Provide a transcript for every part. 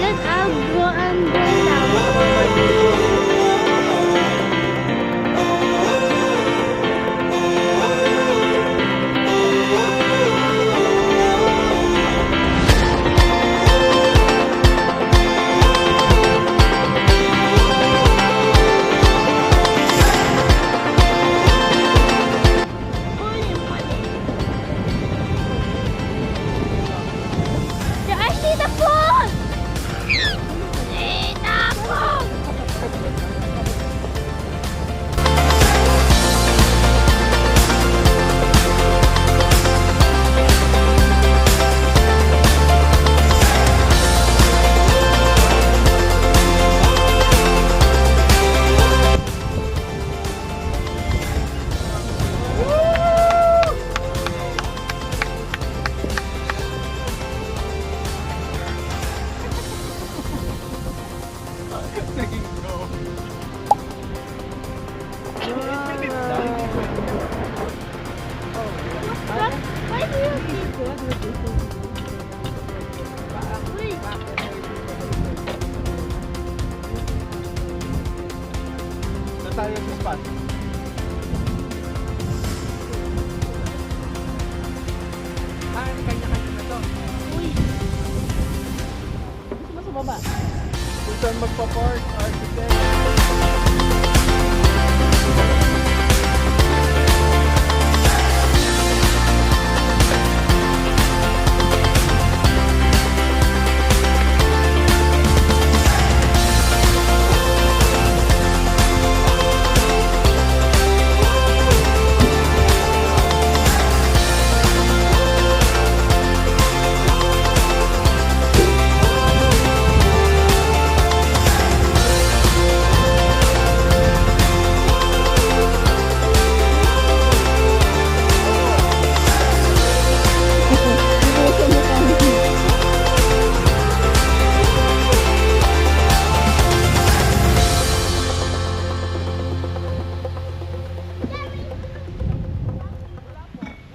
Then I'll go under now. Tayo sa spot. Kanya-kanya na to. Uy. Gusto mo sa baba? Kung saan magpa-park, architect.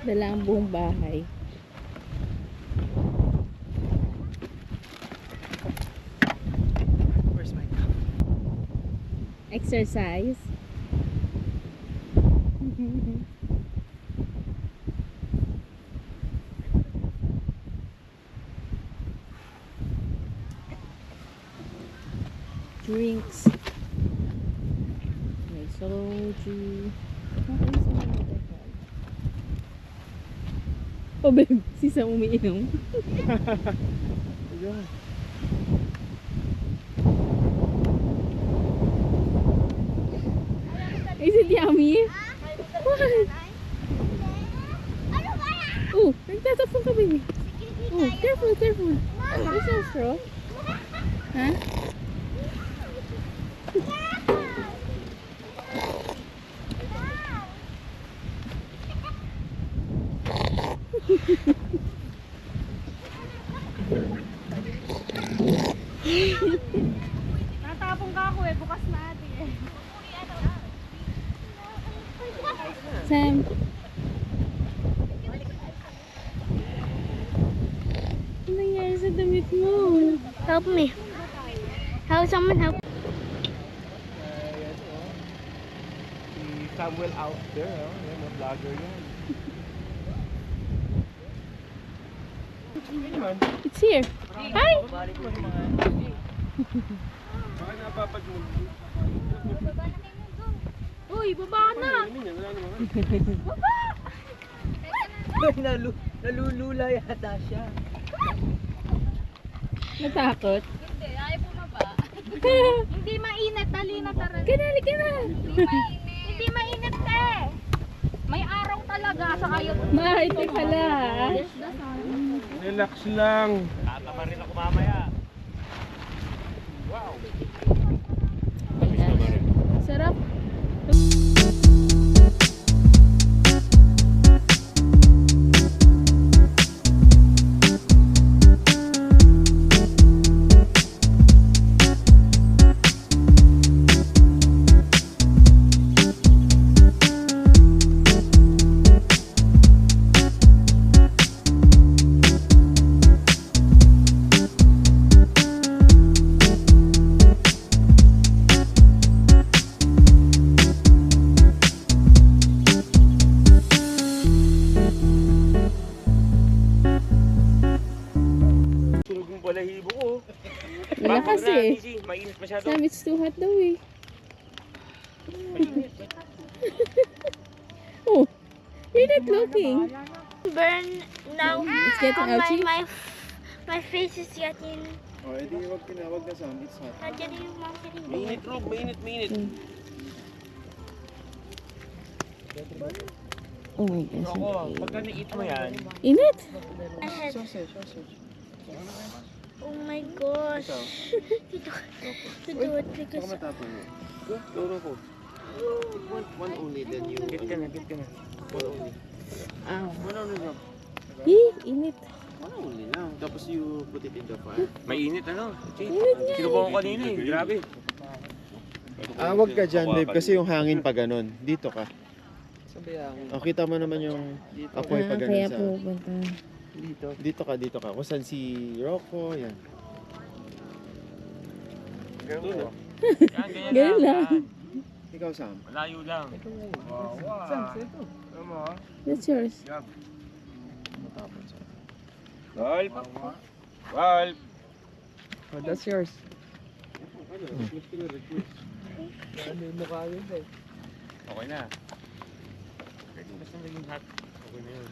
Dala ang buong bahay. Where's my cup? Exercise. Drinks. May soju. Oh babe, si Sam umiinom. Ayun. Is it yummy? What? Oh, nagtatapon ka baby. Oh, careful, careful. There's no straw. Huh? Natapong ka ako eh, bukas na ate eh. Sam. Ano nangyari sa damit mo? Help me. Help someone help. Ayan, oh. Si Samuel out there, oh. Ayan, oh, vlogger yan. It's here. Hi! Baka napapagod. Uy, baba na! Nalulula yata siya. Natakot? Hindi, ayaw bumaba. Hindi mainit, dali na tara. Kanali ka na! Hindi mainit eh. May araw talaga sa kayo. Maite pala. Relax lang. Tatama rin ako mamaya. Wow. Sarap. sunog yung balahibo ko. Wala Bago kasi na, eh. easy. Mainit masyado. Sabi it's too hot daw eh. Oh, you're not looking. Burn now. It's getting ouchy. My face is getting. Oh, edi wag tinawag na Sam. It's hot. Nandiyan na yung mga kinig. Mainit, Rob. Mainit. Oh my gosh. Ako, pagka na-eat mo yan, Init. Sausage. Oh my gosh. To do it Baka because matapon mo. loro ko. One only, then you... Get ka na. One only. One only, Rob. Init. One only lang. Tapos you put it in the fire. Mainit ano? Init nga. Sinubukan ko kanina eh. Grabe. Wag ka dyan, babe, kasi yung hangin pa ganun. Dito ka. Oh, kita mo naman yung apoy pa ganun Kaya sa... pupunta. Dito ka. Kung saan si Rocco, yan. Ganyan Ganyan lang. Ikaw, Sam. Malayo lang. That's yours. Matapon, Sam. Wolf. Wolf. Oh, that's yours. Okay na. Basta naging hot. Okay na yun.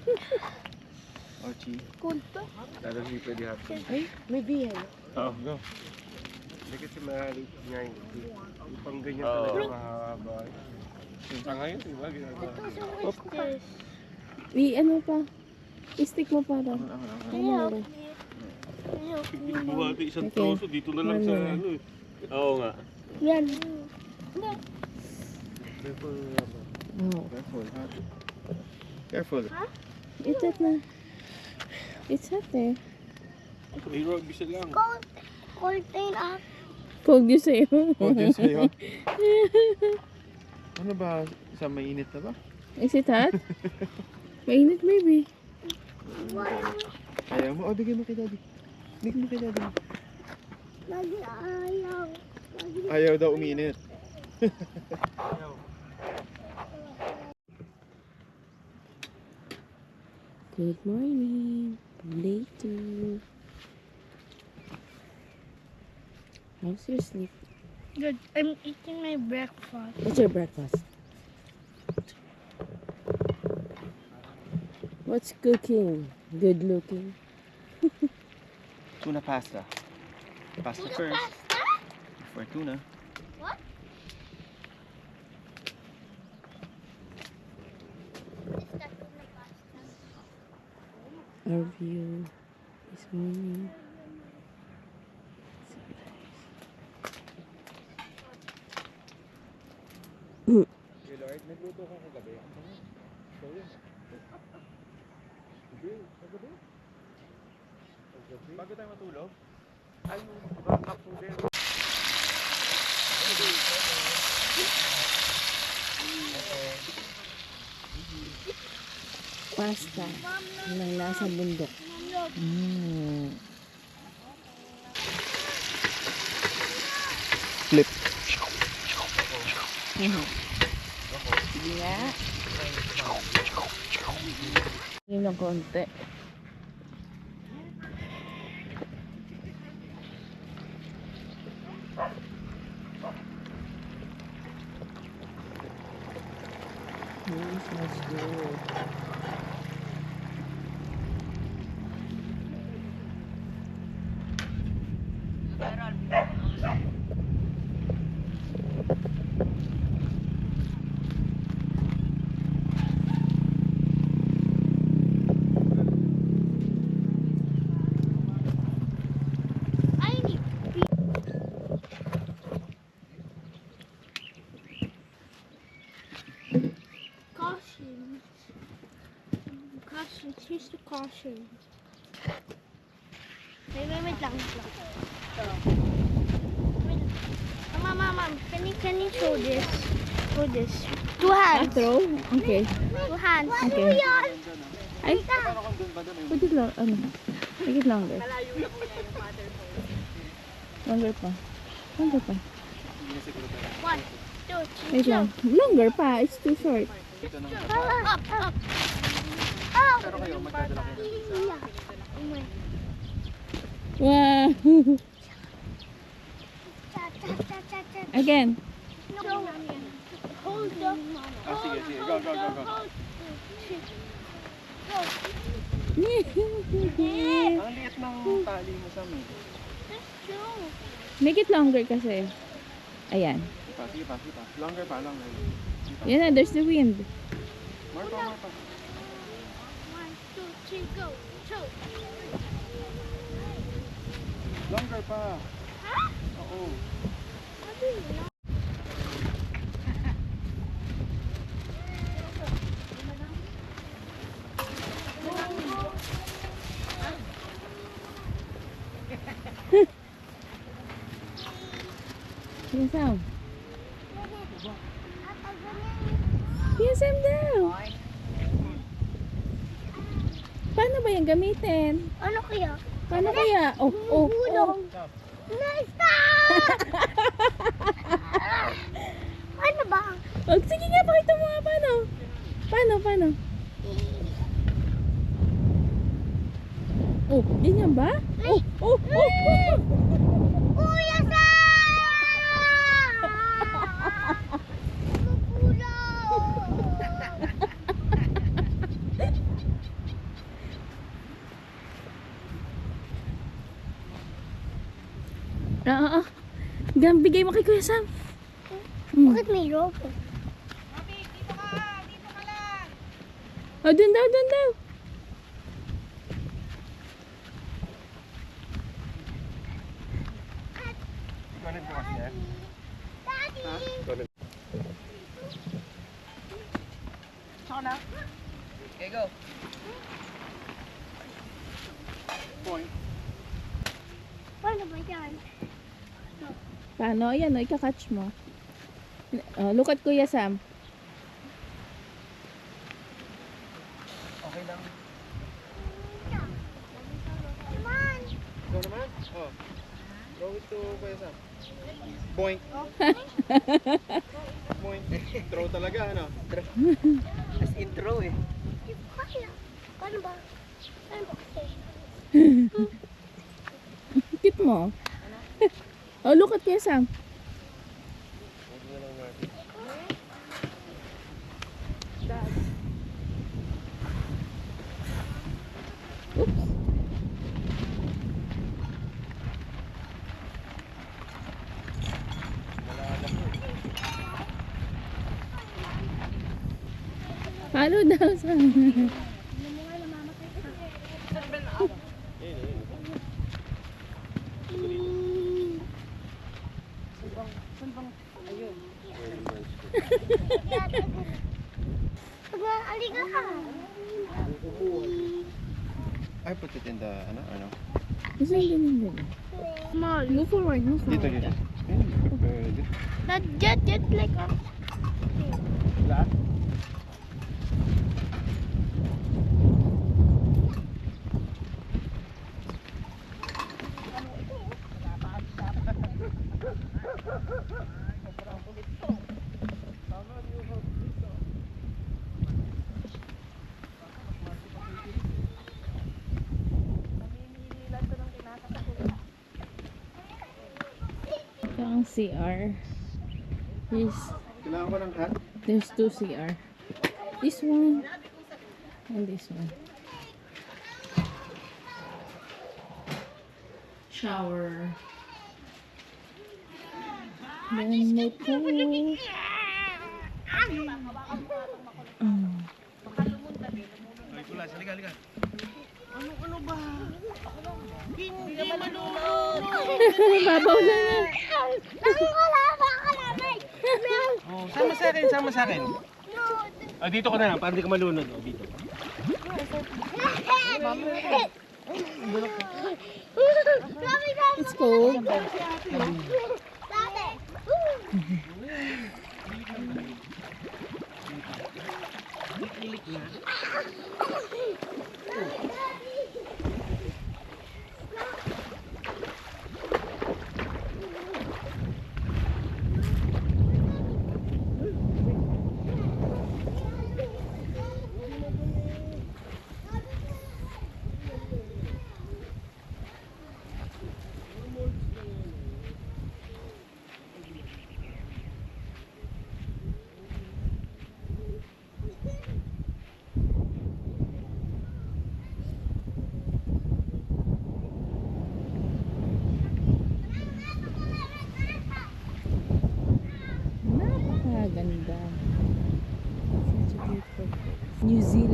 Archie. cold pa. Lalo hindi pwede hot. Ay, may bihay. Oo, go. Hindi kasi mahalit nga yung pang ganyan talaga mahaba. Sa ngayon, diba? Ginagawa. What's this? Ano pa? I-stick mo pa daw. Can you help me? Can you help me? Buwati isang Okay. troso dito na lang sa Ano? ano eh. Oo nga. Yan. Oh. Careful, ha? Careful. It's hot na. It's hot eh. May rog isa lang. Cold thing up. Cold yun sa'yo. Oh, Diyos sa'yo. Ano ba? Sa mainit na ba? Is it hot? Mainit baby. Ayaw mo? Oh, bigyan mo kay daddy. Bigyan mo kay daddy. Lagi ayaw. Ayaw daw uminit. Good morning. Day 2. How's your sleep? Good. I'm eating my breakfast. What's your breakfast? What's cooking? Good looking. Tuna pasta. Pasta first. For tuna. What? Our view this morning. Lord, nagluto ka kagabi. Bago tayo matulog? Ay, backup po din. Pasta. Nang nasa bundok. Flip. Sige nga. Yun lang konti. This smells good. I need caution. Caution. Here's the caution. Wait lang. Wait. Mom. Can you show this? Show this. Two hands. Throw? Okay. Two hands. Okay. Ay, pwede lang, make it longer. Longer pa. One, two, Wait three, lang. Longer pa, it's too short. Up. Oh! Pero kayo, magdadala kayo. Wow. Again. Hold up. Ah, sige, sige. Go, go, go, go. Ang liit ng tali mo sa amin. Make it longer kasi. Ayan. Sige pa. Longer pa, longer. Yan na, there's the wind. More pa. 1, 2, 3, go. 2. Longer pa. Oo. Yes, Sam. Yes, Sam daw. Paano ba yung gamitin? Ano kaya? Paano kaya? Oh. Bulong. Stop! Ano ba? Oh, sige nga, pakita mo nga paano. Paano? Oh, ganyan ba? Oh. Kuya Sam! Ah. Bigay mo kay Kuya Sam. Bakit may rope? Oh, dun daw. Ganun po kasi yan. Daddy! Okay, go. Point. Paano ba yan? Paano? Ayan, ika-catch mo. Oh, look at Kuya Sam. Okay lang. Come on! Go naman? Oh. Go it to Kuya Sam. Boink. Boink. Throw talaga, ano? As intro eh. Hindi ko kaya. Paano ba? Paano ba kasi? Cute mo. Oh, look at Kuya Sam. Oops. Follow daw sa... Aliga ka. I put it in the, ano? Isa ganyan. Small. Go forward. Dito. Pwede. Not just like a... Lahat? Ito ang CR. Kailangan ko ng hat? There's 2 CR. This one and this one. Shower. Then may pool. Halika. Babaw na yan. Oh, sama sa akin. Ah, dito ka na lang, para hindi ka malunod. Oh, dito. It's cold.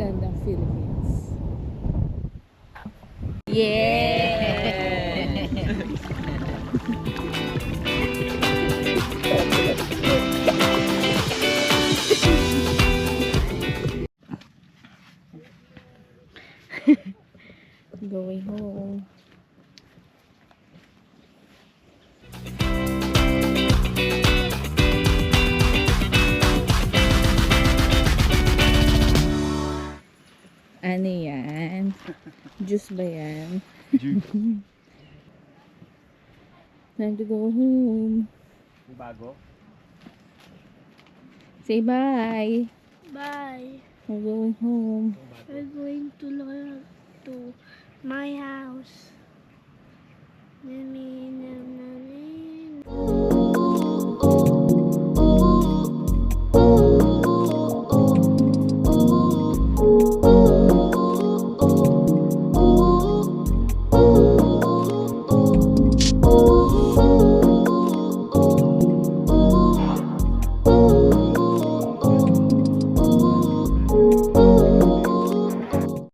gandang Philippines. Yeah! Going home. Ano yan? Juice ba yan? Time to go home. Bago? Say bye. Bye. We're going home. We're going to my house. Then